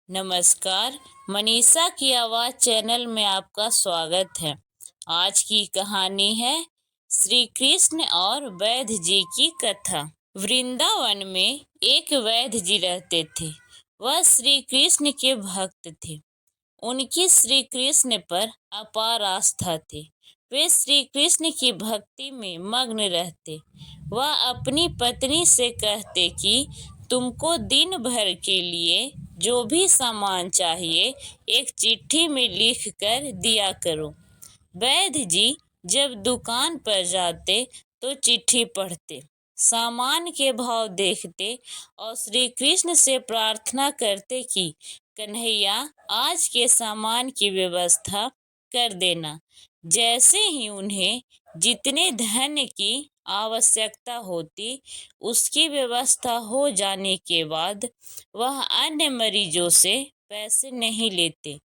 नमस्कार। मनीषा की आवाज़ चैनल में आपका स्वागत है। आज की कहानी है श्री कृष्ण और वैद्य जी की कथा। वृंदावन में एक वैद्य जी रहते थे। वह श्री कृष्ण के भक्त थे। उनकी श्री कृष्ण पर अपार आस्था थी। वे श्री कृष्ण की भक्ति में मग्न रहते। वह अपनी पत्नी से कहते कि तुमको दिन भर के लिए जो भी सामान चाहिए एक चिट्ठी में लिख कर दिया करो। वैद्य जी जब दुकान पर जाते तो चिट्ठी पढ़ते, सामान के भाव देखते और श्री कृष्ण से प्रार्थना करते कि कन्हैया आज के सामान की व्यवस्था कर देना। जैसे ही उन्हें जितने धन की आवश्यकता होती उसकी व्यवस्था हो जाने के बाद वह अन्य मरीजों से पैसे नहीं लेते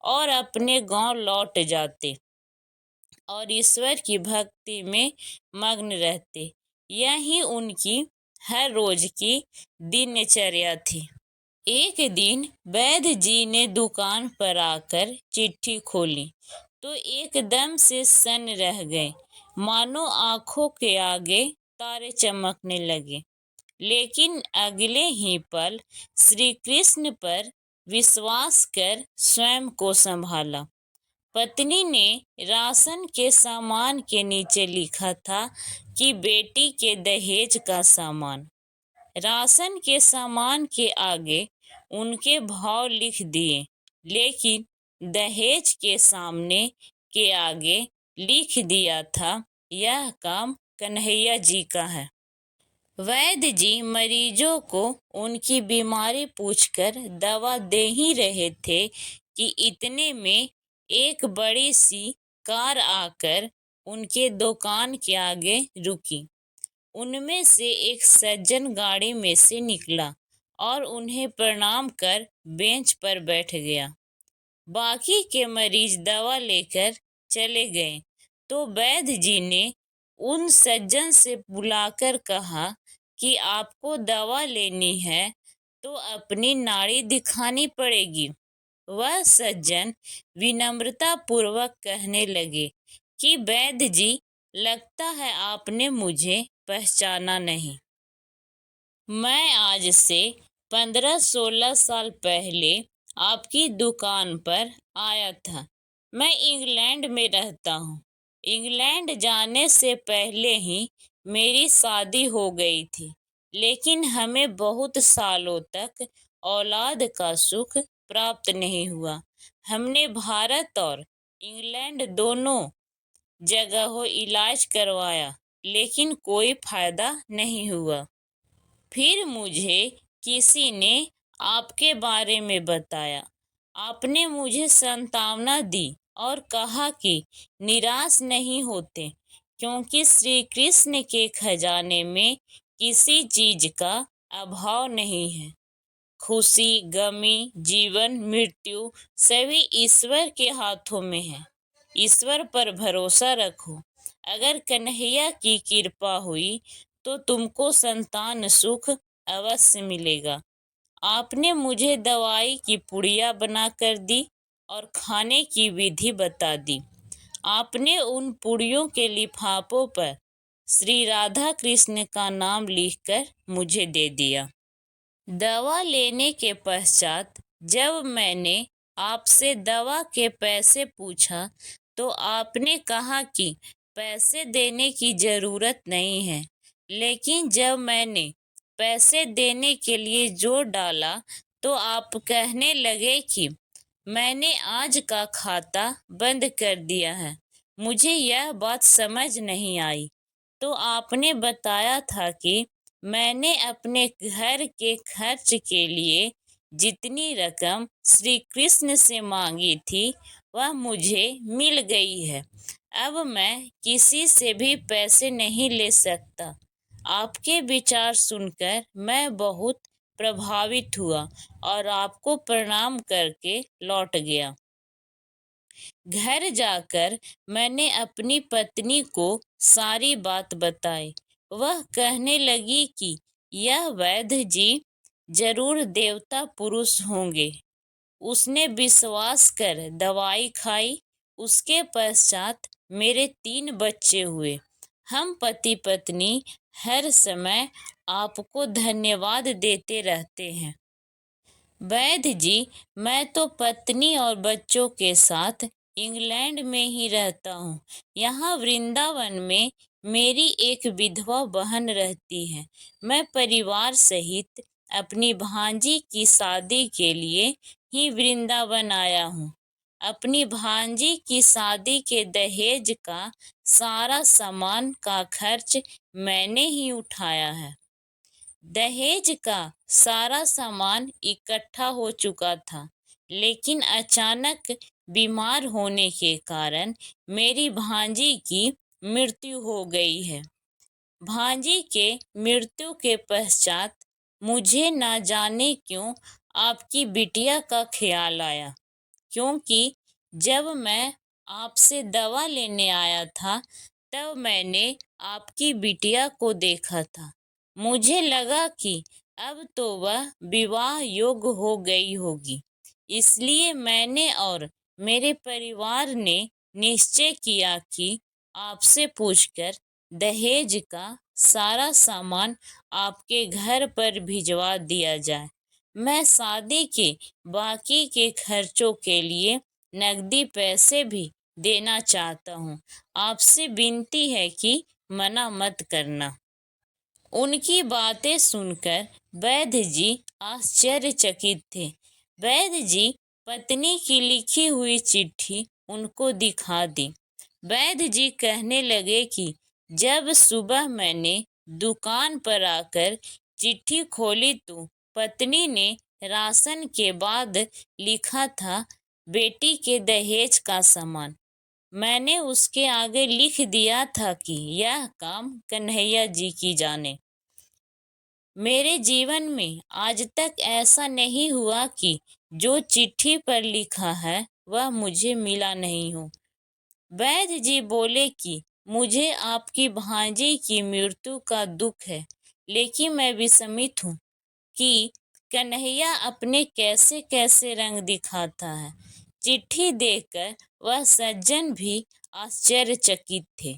और अपने गांव लौट जाते और ईश्वर की भक्ति में मग्न रहते। यही उनकी हर रोज की दिनचर्या थी। एक दिन वैद्य जी ने दुकान पर आकर चिट्ठी खोली तो एकदम से सन्न रह गए, मानो आंखों के आगे तारे चमकने लगे। लेकिन अगले ही पल श्री कृष्ण पर विश्वास कर स्वयं को संभाला। पत्नी ने राशन के सामान के नीचे लिखा था कि बेटी के दहेज का सामान। राशन के सामान के आगे उनके भाव लिख दिए, लेकिन दहेज के सामने के आगे लिख दिया था यह काम कन्हैया जी का है। वैद्य जी मरीजों को उनकी बीमारी पूछकर दवा दे ही रहे थे कि इतने में एक बड़ी सी कार आकर उनके दुकान के आगे रुकी। उनमें से एक सज्जन गाड़ी में से निकला और उन्हें प्रणाम कर बेंच पर बैठ गया। बाकी के मरीज दवा लेकर चले गए तो वैद्य जी ने उन सज्जन से बुलाकर कहा कि आपको दवा लेनी है तो अपनी नाड़ी दिखानी पड़ेगी। वह सज्जन विनम्रता पूर्वक कहने लगे कि वैद्य जी, लगता है आपने मुझे पहचाना नहीं। मैं आज से 15-16 साल पहले आपकी दुकान पर आया था। मैं इंग्लैंड में रहता हूँ। इंग्लैंड जाने से पहले ही मेरी शादी हो गई थी, लेकिन हमें बहुत सालों तक औलाद का सुख प्राप्त नहीं हुआ। हमने भारत और इंग्लैंड दोनों जगहों इलाज करवाया, लेकिन कोई फायदा नहीं हुआ। फिर मुझे किसी ने आपके बारे में बताया। आपने मुझे सांत्वना दी और कहा कि निराश नहीं होते, क्योंकि श्री कृष्ण के खजाने में किसी चीज का अभाव नहीं है। खुशी, गमी, जीवन, मृत्यु सभी ईश्वर के हाथों में है। ईश्वर पर भरोसा रखो। अगर कन्हैया की कृपा हुई तो तुमको संतान सुख अवश्य मिलेगा। आपने मुझे दवाई की पुड़िया बनाकर दी और खाने की विधि बता दी। आपने उन पुड़ियों के लिफाफों पर श्री राधा कृष्ण का नाम लिखकर मुझे दे दिया। दवा लेने के पश्चात जब मैंने आपसे दवा के पैसे पूछा तो आपने कहा कि पैसे देने की जरूरत नहीं है। लेकिन जब मैंने पैसे देने के लिए जोर डाला तो आप कहने लगे कि मैंने आज का खाता बंद कर दिया है। मुझे यह बात समझ नहीं आई। तो आपने बताया था कि मैंने अपने घर के खर्च के लिए जितनी रकम श्री कृष्ण से मांगी थी वह मुझे मिल गई है। अब मैं किसी से भी पैसे नहीं ले सकता। आपके विचार सुनकर मैं बहुत प्रभावित हुआ और आपको प्रणाम करके लौट गया। घर जाकर मैंने अपनी पत्नी को सारी बात बताई। वह कहने लगी कि यह वैद्य जी जरूर देवता पुरुष होंगे। उसने विश्वास कर दवाई खाई। उसके पश्चात मेरे 3 बच्चे हुए। हम पति पत्नी हर समय आपको धन्यवाद देते रहते हैं। वैद्य जी, मैं तो पत्नी और बच्चों के साथ इंग्लैंड में ही रहता हूँ। यहाँ वृंदावन में मेरी एक विधवा बहन रहती है। मैं परिवार सहित अपनी भांजी की शादी के लिए ही वृंदावन आया हूँ। अपनी भांजी की शादी के दहेज का सारा सामान का खर्च मैंने ही उठाया है। दहेज का सारा सामान इकट्ठा हो चुका था, लेकिन अचानक बीमार होने के कारण मेरी भांजी की मृत्यु हो गई है। भांजी के मृत्यु के पश्चात मुझे ना जाने क्यों आपकी बिटिया का ख्याल आया, क्योंकि जब मैं आपसे दवा लेने आया था तब मैंने आपकी बिटिया को देखा था। मुझे लगा कि अब तो वह विवाह योग्य हो गई होगी, इसलिए मैंने और मेरे परिवार ने निश्चय किया कि आपसे पूछकर दहेज का सारा सामान आपके घर पर भिजवा दिया जाए। मैं शादी के बाकी के खर्चों के लिए नकदी पैसे भी देना चाहता हूँ। आपसे विनती है कि मना मत करना। उनकी बातें सुनकर वैद्य जी आश्चर्यचकित थे। वैद्य जी पत्नी की लिखी हुई चिट्ठी उनको दिखा दी। वैद्य जी कहने लगे कि जब सुबह मैंने दुकान पर आकर चिट्ठी खोली तो पत्नी ने राशन के बाद लिखा था, बेटी के दहेज का सामान। मैंने उसके आगे लिख दिया था कि यह काम कन्हैया जी की जाने। मेरे जीवन में आज तक ऐसा नहीं हुआ कि जो चिट्ठी पर लिखा है वह मुझे मिला नहीं हो। वैद्य जी बोले कि मुझे आपकी भांजी की मृत्यु का दुख है, लेकिन मैं विस्मित हूँ कि कन्हैया अपने कैसे कैसे रंग दिखाता है। चिट्ठी देखकर वह सज्जन भी आश्चर्यचकित थे।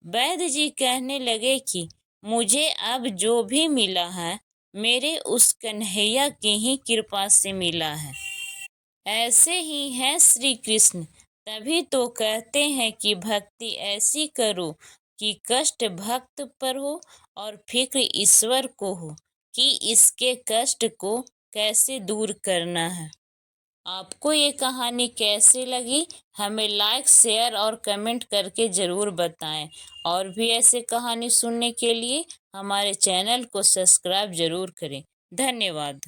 वैद्य जी कहने लगे कि मुझे अब जो भी मिला है मेरे उस कन्हैया की ही कृपा से मिला है। ऐसे ही है श्री कृष्ण, तभी तो कहते हैं कि भक्ति ऐसी करो कि कष्ट भक्त पर हो और फिक्र ईश्वर को हो कि इसके कष्ट को कैसे दूर करना है। आपको ये कहानी कैसी लगी हमें लाइक, शेयर और कमेंट करके ज़रूर बताएं। और भी ऐसे कहानी सुनने के लिए हमारे चैनल को सब्सक्राइब ज़रूर करें। धन्यवाद।